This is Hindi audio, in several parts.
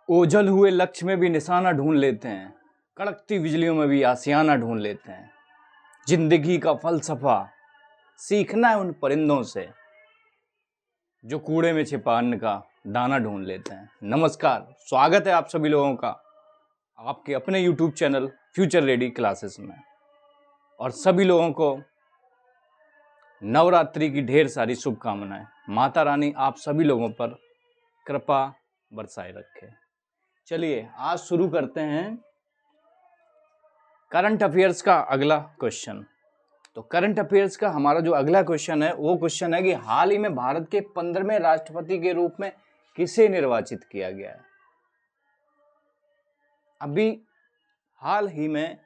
ओझल हुए लक्ष्य में भी निशाना ढूंढ लेते हैं, कड़कती बिजलियों में भी आशियाना ढूंढ लेते हैं। जिंदगी का फलसफा सीखना है उन परिंदों से जो कूड़े में छिपा अन्न का दाना ढूंढ लेते हैं। नमस्कार, स्वागत है आप सभी लोगों का आपके अपने YouTube channel future ready classes में। और सभी लोगों को नवरात्रि की ढेर सारी शुभकामनाएं। माता रानी आप सभी लोगों पर कृपा बरसाए रखे। चलिए आज शुरू करते हैं करंट अफेयर्स का अगला क्वेश्चन। तो करंट अफेयर्स का हमारा जो अगला क्वेश्चन है वो क्वेश्चन है कि हाल ही में भारत के 15वें राष्ट्रपति के रूप में किसे निर्वाचित किया गया है। अभी हाल ही में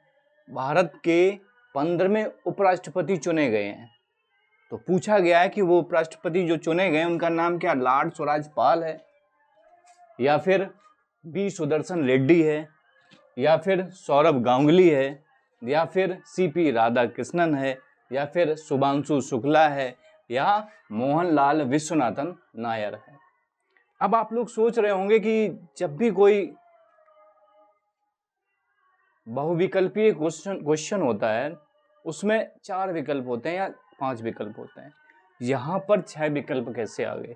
भारत के 15वें उपराष्ट्रपति चुने गए हैं। तो पूछा गया है कि वो उपराष्ट्रपति जो चुने गए उनका नाम क्या लॉर्ड स्वराज पाल है, या फिर बी सुदर्शन रेड्डी है, या फिर सौरभ गांगुली है, या फिर सीपी राधाकृष्णन है, या फिर शुभांशु शुक्ला है, या मोहनलाल विश्वनाथन नायर है। अब आप लोग सोच रहे होंगे कि जब भी कोई बहुविकल्पीय क्वेश्चन होता है उसमें 4 विकल्प होते हैं या 5 विकल्प होते हैं। यहाँ पर 6 विकल्प कैसे आ गए?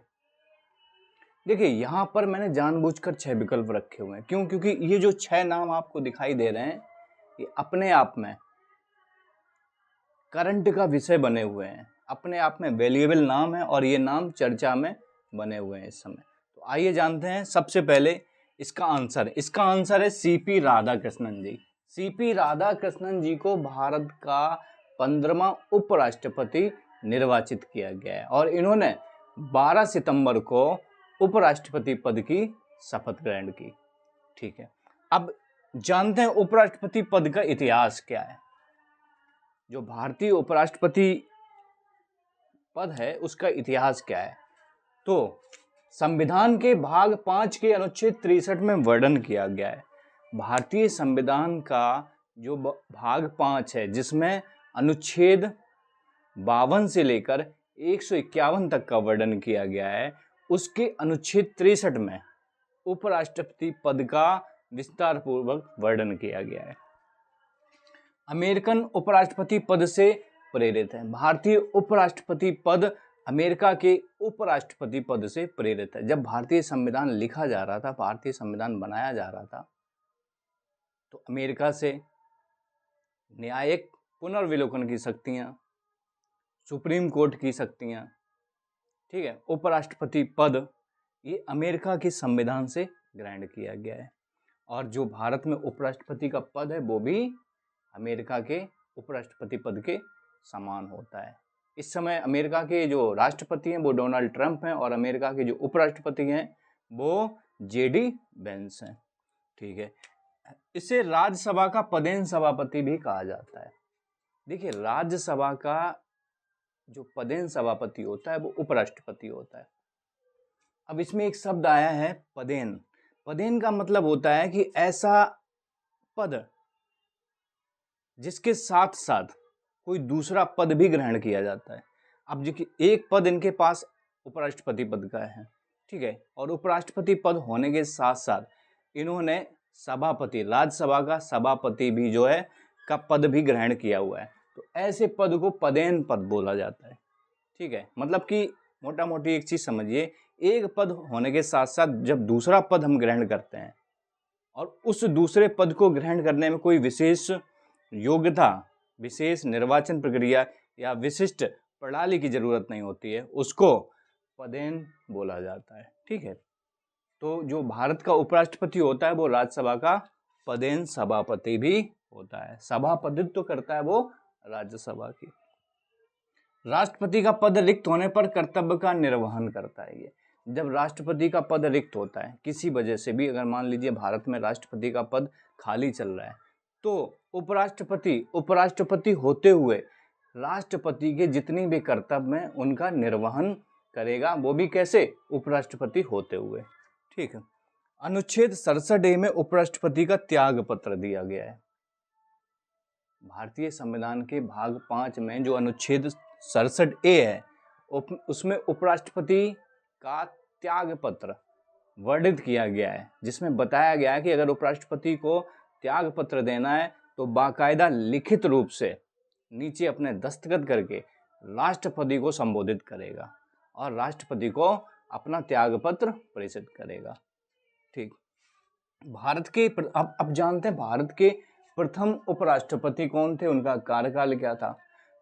देखिए यहाँ पर मैंने जानबूझकर 6 विकल्प रखे हुए हैं। क्यों? क्योंकि ये जो 6 नाम आपको दिखाई दे रहे हैं ये अपने आप में करंट का विषय बने हुए हैं, अपने आप में वैल्यूएबल नाम है और ये नाम चर्चा में बने हुए हैं इस समय। तो आइए जानते हैं सबसे पहले इसका आंसर है सीपी राधाकृष्णन जी। सीपी राधाकृष्णन जी को भारत का 15वां उपराष्ट्रपति निर्वाचित किया गया है और इन्होंने 12 सितंबर को उपराष्ट्रपति पद की शपथ ग्रहण की। ठीक है, अब जानते हैं उपराष्ट्रपति पद का इतिहास क्या है। जो भारतीय उपराष्ट्रपति पद है उसका इतिहास क्या है? तो संविधान के भाग 5 के अनुच्छेद 63 में वर्णन किया गया है। भारतीय संविधान का जो भाग 5 है जिसमें अनुच्छेद 52 से लेकर 151 तक का वर्णन किया गया है, उसके अनुच्छेद 63 में उपराष्ट्रपति पद का विस्तार पूर्वक वर्णन किया गया है। अमेरिकन उपराष्ट्रपति पद से प्रेरित है। भारतीय उपराष्ट्रपति पद अमेरिका के उपराष्ट्रपति पद से प्रेरित है। जब भारतीय संविधान लिखा जा रहा था, भारतीय संविधान बनाया जा रहा था, तो अमेरिका से न्यायिक पुनर्विलोकन की शक्तियां, सुप्रीम कोर्ट की शक्तियां, ठीक है, उपराष्ट्रपति पद ये अमेरिका के संविधान से ग्रहण किया गया है। और जो भारत में उपराष्ट्रपति का पद है वो भी अमेरिका के उपराष्ट्रपति पद के समान होता है। इस समय अमेरिका के जो राष्ट्रपति हैं वो डोनाल्ड ट्रंप हैं और अमेरिका के जो उपराष्ट्रपति हैं वो जेडी वेंस हैं। ठीक है, इसे राज्यसभा का पदेन सभापति भी कहा जाता है। देखिए राज्यसभा का जो पदेन सभापति होता है वो उपराष्ट्रपति होता है। अब इसमें एक शब्द आया है पदेन। पदेन का मतलब होता है कि ऐसा पद जिसके साथ साथ कोई दूसरा पद भी ग्रहण किया जाता है। अब जो एक पद इनके पास उपराष्ट्रपति पद का है, ठीक है, और उपराष्ट्रपति पद होने के साथ साथ इन्होंने सभापति, राज्यसभा का सभापति भी जो है का पद भी ग्रहण किया हुआ है। तो ऐसे पद को पदेन पद बोला जाता है। ठीक है, मतलब कि मोटा मोटी एक चीज समझिए, एक पद होने के साथ साथ जब दूसरा पद हम ग्रहण करते हैं और उस दूसरे पद को ग्रहण करने में कोई विशेष योग्यता, विशेष निर्वाचन प्रक्रिया या विशिष्ट प्रणाली की जरूरत नहीं होती है, उसको पदेन बोला जाता है। ठीक है, तो जो भारत का उपराष्ट्रपति होता है वो राज्यसभा का पदेन सभापति भी होता है। सभापतित्व करता है वो राज्यसभा की। राष्ट्रपति का पद रिक्त होने पर कर्तव्य का निर्वहन करता है। ये जब राष्ट्रपति का पद रिक्त होता है किसी वजह से भी, अगर मान लीजिए भारत में राष्ट्रपति का पद खाली चल रहा है, तो उपराष्ट्रपति होते हुए राष्ट्रपति के जितनी भी कर्तव्य हैं उनका निर्वहन करेगा, वो भी कैसे? उपराष्ट्रपति होते हुए। ठीक है, अनुच्छेद 67A में उपराष्ट्रपति का त्याग पत्र दिया गया है। भारतीय संविधान के भाग 5 में जो अनुच्छेद 67A है उसमें उपराष्ट्रपति का त्याग पत्र वर्णित किया गया है, जिसमें बताया गया है कि अगर उपराष्ट्रपति को त्याग पत्र देना है तो बाकायदा लिखित रूप से नीचे अपने दस्तखत करके राष्ट्रपति को संबोधित करेगा और राष्ट्रपति को अपना त्याग पत्र प्रेषित करेगा। ठीक, भारत के अब जानते हैं भारत के प्रथम उपराष्ट्रपति कौन थे, उनका कार्यकाल क्या था।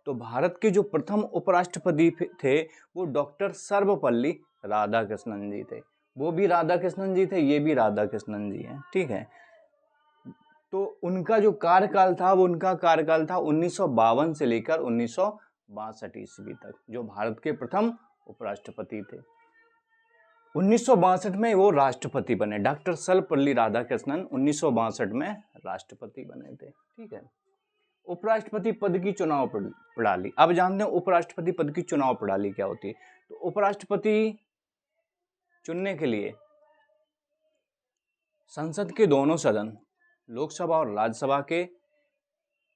तो भारत के जो प्रथम उपराष्ट्रपति थे वो डॉक्टर सर्वपल्ली राधाकृष्णन जी थे। वो भी राधाकृष्णन जी थे, ये भी राधाकृष्णन जी हैं। ठीक है, तो उनका जो कार्यकाल था वो उनका कार्यकाल था 1952 से लेकर 1962 ईस्वी तक, जो भारत के प्रथम उपराष्ट्रपति थे। 1962 में वो राष्ट्रपति बने, डॉक्टर सर्वपल्ली राधाकृष्णन 1962 में राष्ट्रपति बने थे। ठीक है, उपराष्ट्रपति पद की चुनाव प्रणाली। अब जानते हैं उपराष्ट्रपति पद की चुनाव प्रणाली क्या होती है। तो उपराष्ट्रपति चुनने के लिए संसद के दोनों सदन, लोकसभा और राज्यसभा के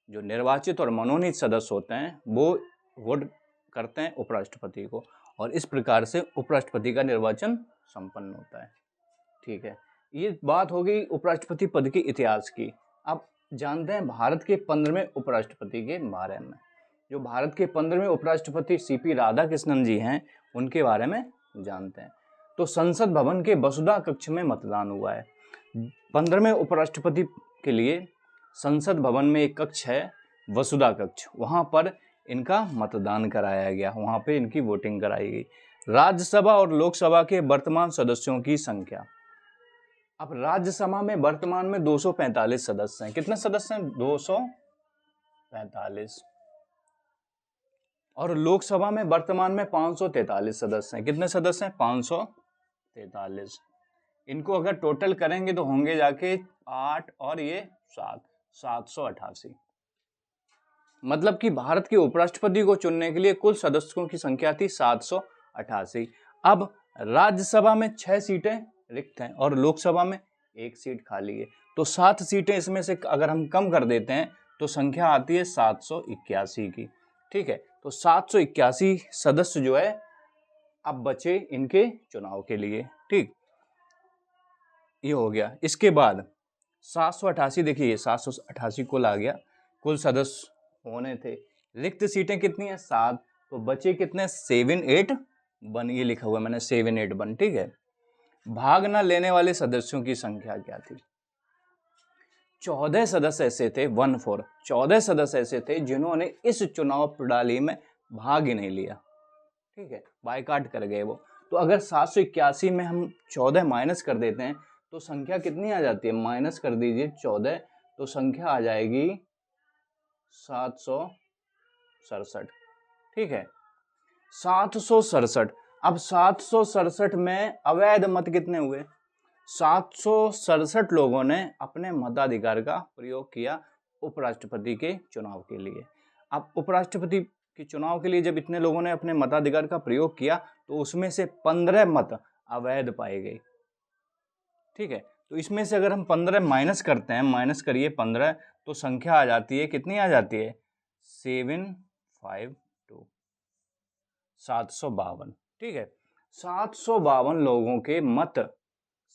जो निर्वाचित और मनोनीत सदस्य होते हैं वो वोट करते हैं उपराष्ट्रपति को, और इस प्रकार से उपराष्ट्रपति का निर्वाचन संपन्न होता है। ठीक है, ये बात हो गई उपराष्ट्रपति पद के इतिहास की। अब जानते हैं भारत के 15वें उपराष्ट्रपति के बारे में। जो भारत के 15वें उपराष्ट्रपति सीपी राधाकृष्णन जी हैं, उनके बारे में जानते हैं। तो संसद भवन के वसुधा कक्ष में मतदान हुआ है। 15वें उपराष्ट्रपति के लिए संसद भवन में एक कक्ष है, वसुधा कक्ष, वहाँ पर इनका मतदान कराया गया, वहाँ पे इनकी वोटिंग कराई गई। राज्यसभा और लोकसभा के वर्तमान सदस्यों की संख्या। अब राज्यसभा में वर्तमान में 245 सदस्य हैं। कितने सदस्य हैं? 245। और लोकसभा में वर्तमान में 543 सदस्य हैं। कितने सदस्य हैं? 543। इनको अगर टोटल करेंगे तो होंगे जाके 8 और ये 7, 788। मतलब कि भारत के उपराष्ट्रपति को चुनने के लिए कुल सदस्यों की संख्या थी 788। अब राज्यसभा में 6 सीटें रिक्त हैं और लोकसभा में 1 सीट खाली है, तो 7 सीटें इसमें से अगर हम कम कर देते हैं तो संख्या आती है 781 की। ठीक है, तो 781 सदस्य जो है अब बचे इनके चुनाव के लिए। ठीक, ये हो गया। इसके बाद 788, देखिए 788 कुल आ गया, कुल सदस्य होने थे। रिक्त सीटें कितनी है? 7, तो बचे कितने? 781, ये लिखा हुआ मैंने 781। ठीक है, भाग न लेने वाले सदस्यों की संख्या क्या थी? 14 सदस्य ऐसे थे, 14, 14 सदस्य ऐसे थे जिन्होंने इस चुनाव प्रणाली में भाग ही नहीं लिया। ठीक है, बायकाट कर गए वो। तो अगर 781 में हम 14 माइनस कर देते हैं तो संख्या कितनी आ जाती है? माइनस कर दीजिए 14, तो संख्या आ जाएगी 767। ठीक है, 767। अब 767 में अवैध मत कितने हुए? 767 लोगों ने अपने मताधिकार का प्रयोग किया उपराष्ट्रपति के चुनाव के लिए। अब उपराष्ट्रपति के चुनाव के लिए जब इतने लोगों ने अपने मताधिकार का प्रयोग किया तो उसमें से 15 मत अवैध पाए गए। ठीक है, तो इसमें से अगर हम 15 माइनस करते हैं, माइनस करिए 15, तो संख्या आ जाती है, कितनी आ जाती है? 752, 752। ठीक है, 752 लोगों के मत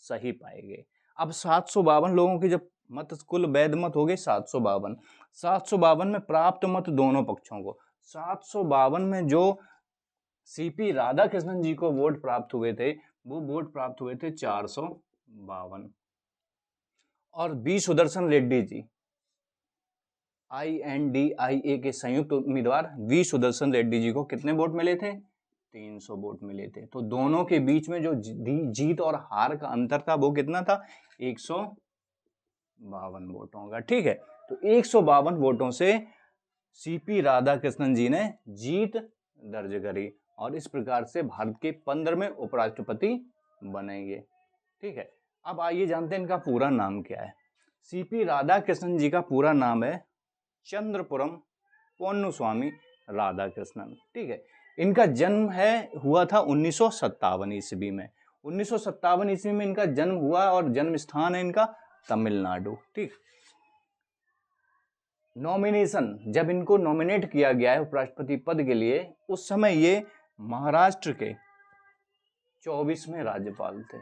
सही पाए गए। अब 752 लोगों के जब मत, कुल वैध मत हो गए 752। 752 में प्राप्त मत दोनों पक्षों को, 752 में जो सीपी राधाकृष्णन जी को वोट प्राप्त हुए थे वो वोट प्राप्त हुए थे 452। और बी सुदर्शन रेड्डी जी, INDIA के संयुक्त उम्मीदवार वी सुदर्शन रेड्डी जी को कितने वोट मिले थे? 300 वोट मिले थे। तो दोनों के बीच में जो जीत और हार का अंतर था वो कितना था? 152 वोटों का। ठीक है, तो 152 वोटों से सीपी राधाकृष्णन जी ने जीत दर्ज करी और इस प्रकार से भारत के 15वें उपराष्ट्रपति बनेंगे। ठीक है, अब आइए जानते हैं इनका पूरा नाम क्या है। सीपी राधाकृष्णन जी का पूरा नाम है चंद्रपुरम पोन्नुस्वामी राधाकृष्णन। ठीक है, इनका जन्म हुआ था 1957 ईस्वी में। 1957 ईस्वी में इनका जन्म हुआ और जन्म स्थान है इनका तमिलनाडु। ठीक, नॉमिनेशन, जब इनको नॉमिनेट किया गया है उपराष्ट्रपति पद के लिए, उस समय ये महाराष्ट्र के 24वें राज्यपाल थे।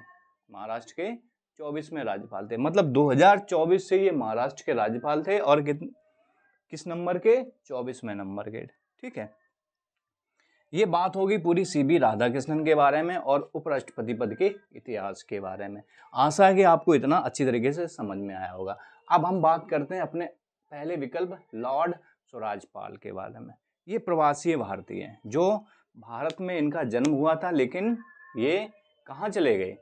महाराष्ट्र के 24वें राज्यपाल थे। मतलब 2024 से ये महाराष्ट्र के राज्यपाल थे और किस नंबर के? 24वें नंबर के। ठीक है, ये बात होगी पूरी सीबी राधाकृष्णन के बारे में और उपराष्ट्रपति पद के इतिहास के बारे में। आशा है कि आपको इतना अच्छी तरीके से समझ में आया होगा। अब हम बात करते हैं अपने पहले विकल्प लॉर्ड स्वराजपाल के बारे में। ये प्रवासी भारतीय हैं जो भारत में इनका जन्म हुआ था, लेकिन ये कहाँ चले गए?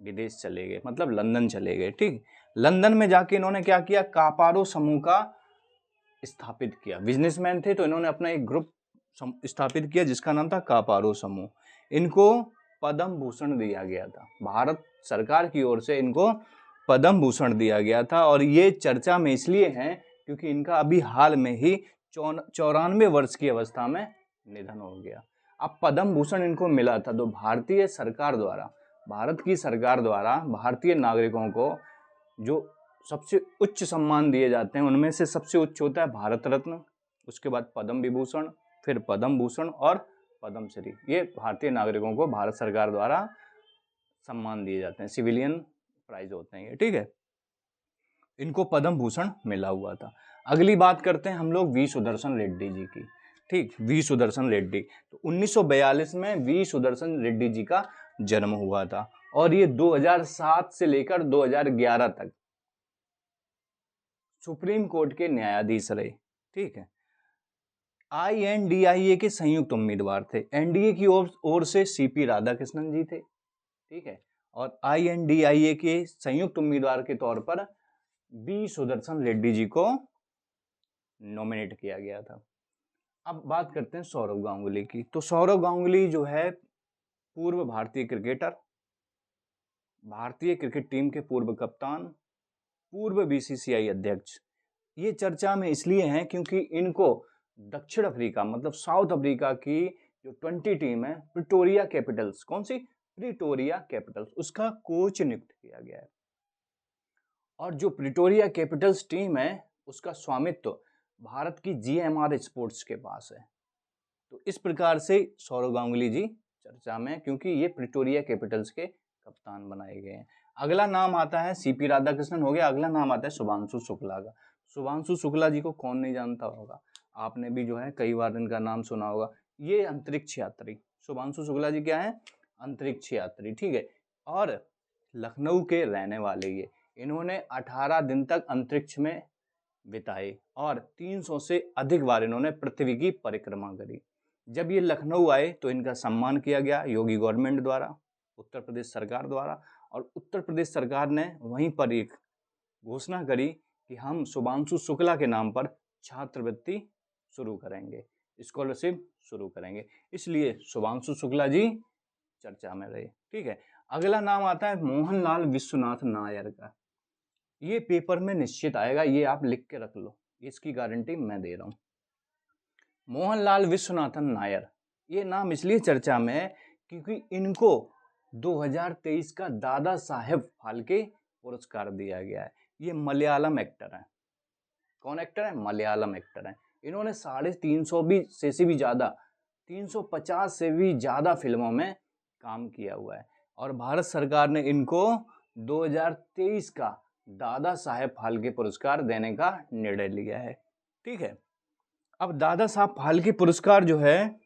विदेश चले गए, मतलब लंदन चले गए। ठीक, लंदन में जाके इन्होंने क्या किया? कापारो समूह का स्थापित किया। बिजनेसमैन थे तो इन्होंने अपना एक ग्रुप स्थापित किया जिसका नाम था कापारो समूह। इनको पद्म भूषण दिया गया था, भारत सरकार की ओर से इनको पद्म भूषण दिया गया था। और ये चर्चा में इसलिए हैं क्योंकि इनका अभी हाल में ही 94 वर्ष की अवस्था में निधन हो गया। अब पद्म भूषण इनको मिला था तो भारतीय सरकार द्वारा, भारत की सरकार द्वारा भारतीय नागरिकों को जो सबसे उच्च सम्मान दिए जाते हैं उनमें से सबसे उच्च होता है भारत रत्न, उसके बाद पद्म विभूषण, फिर पद्म भूषण और पद्मश्री। ये भारतीय नागरिकों को भारत सरकार द्वारा सम्मान दिए जाते हैं, सिविलियन प्राइज होते हैं ये। ठीक है, इनको पद्म भूषण मिला हुआ था। अगली बात करते हैं हम लोग वी सुदर्शन रेड्डी जी की। ठीक, वी सुदर्शन रेड्डी तो 1942 में वी सुदर्शन रेड्डी जी का जन्म हुआ था और ये 2007 से लेकर 2011 तक सुप्रीम कोर्ट के न्यायाधीश रहे। ठीक है, INDIA के संयुक्त उम्मीदवार थे। एनडीए की ओर से सीपी राधाकृष्णन जी थे। ठीक है, और INDIA के संयुक्त उम्मीदवार के तौर पर वी सुदर्शन रेड्डी जी को नॉमिनेट किया गया था। अब बात करते हैं सौरव गांगुली की। तो सौरव गांगुली जो है पूर्व भारतीय क्रिकेटर, भारतीय क्रिकेट टीम के पूर्व कप्तान, पूर्व BCCI अध्यक्ष। ये चर्चा में इसलिए हैं क्योंकि इनको दक्षिण अफ्रीका मतलब साउथ अफ्रीका की जो 20 टीम है प्रिटोरिया कैपिटल्स, कौन सी? प्रिटोरिया कैपिटल्स, उसका कोच नियुक्त किया गया है। और जो प्रिटोरिया कैपिटल्स टीम है उसका स्वामित्व भारत की GMR स्पोर्ट्स के पास है। तो इस प्रकार से सौरव गांगुली जी चर्चा में क्योंकि ये प्रिटोरिया कैपिटल्स के कप्तान बनाए गए हैं। अगला नाम आता है CP राधाकृष्णन हो गया, अगला नाम आता है शुभांशु शुक्ला का। शुभांशु शुक्ला जी को कौन नहीं जानता होगा, आपने भी जो है कई बार इनका नाम सुना होगा। ये अंतरिक्ष यात्री, शुभांशु शुक्ला जी क्या है? अंतरिक्ष यात्री। ठीक है, और लखनऊ के रहने वाले ये, इन्होंने 18 दिन तक अंतरिक्ष में बिताए और 300 से अधिक बार इन्होंने पृथ्वी की परिक्रमा करी। जब ये लखनऊ आए तो इनका सम्मान किया गया योगी गवर्नमेंट द्वारा, उत्तर प्रदेश सरकार द्वारा। और उत्तर प्रदेश सरकार ने वहीं पर एक घोषणा करी कि हम शुभांशु शुक्ला के नाम पर छात्रवृत्ति शुरू करेंगे, स्कॉलरशिप शुरू करेंगे, इसलिए शुभांशु शुक्ला जी चर्चा में रहे। ठीक है, अगला नाम आता है मोहनलाल विश्वनाथ नायर का। ये पेपर में निश्चित आएगा, ये आप लिख के रख लो, इसकी गारंटी मैं दे रहा हूँ। मोहनलाल विश्वनाथन नायर, ये नाम इसलिए चर्चा में है क्योंकि इनको 2023 का दादा साहेब फाल्के पुरस्कार दिया गया है। ये मलयालम एक्टर हैं। कौन एक्टर है? मलयालम एक्टर हैं। इन्होंने 350 से भी ज़्यादा, 350 से भी ज़्यादा फिल्मों में काम किया हुआ है और भारत सरकार ने इनको 2023 का दादा साहेब फाल्के पुरस्कार देने का निर्णय लिया है। ठीक है, अब दादा साहब फाल्के पुरस्कार जो है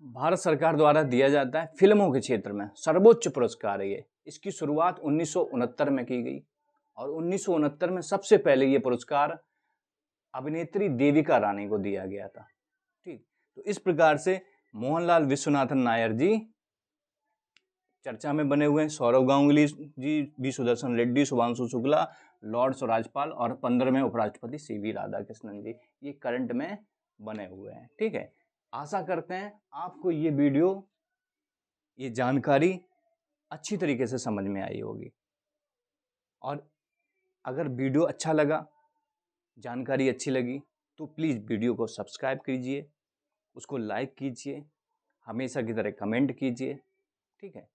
भारत सरकार द्वारा दिया जाता है फिल्मों के क्षेत्र में, सर्वोच्च पुरस्कार है ये। इसकी शुरुआत 1969 में की गई और 1969 में सबसे पहले ये पुरस्कार अभिनेत्री देविका रानी को दिया गया था। ठीक, तो इस प्रकार से मोहनलाल विश्वनाथन नायर जी चर्चा में बने हुए हैं। सौरव गांगुली जी, वी सुदर्शन रेड्डी, शुभांशु शुक्ला, लॉर्ड स्वराजपाल और 15वें उपराष्ट्रपति CP राधाकृष्णन जी, ये करंट में बने हुए हैं। ठीक है, आशा करते हैं आपको ये वीडियो, ये जानकारी अच्छी तरीके से समझ में आई होगी। और अगर वीडियो अच्छा लगा, जानकारी अच्छी लगी तो प्लीज़ वीडियो को सब्सक्राइब कीजिए, उसको लाइक कीजिए, हमेशा की तरह कमेंट कीजिए। ठीक है,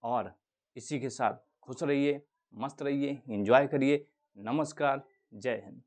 और इसी के साथ खुश रहिए, मस्त रहिए, एंजॉय करिए। नमस्कार, जय हिंद।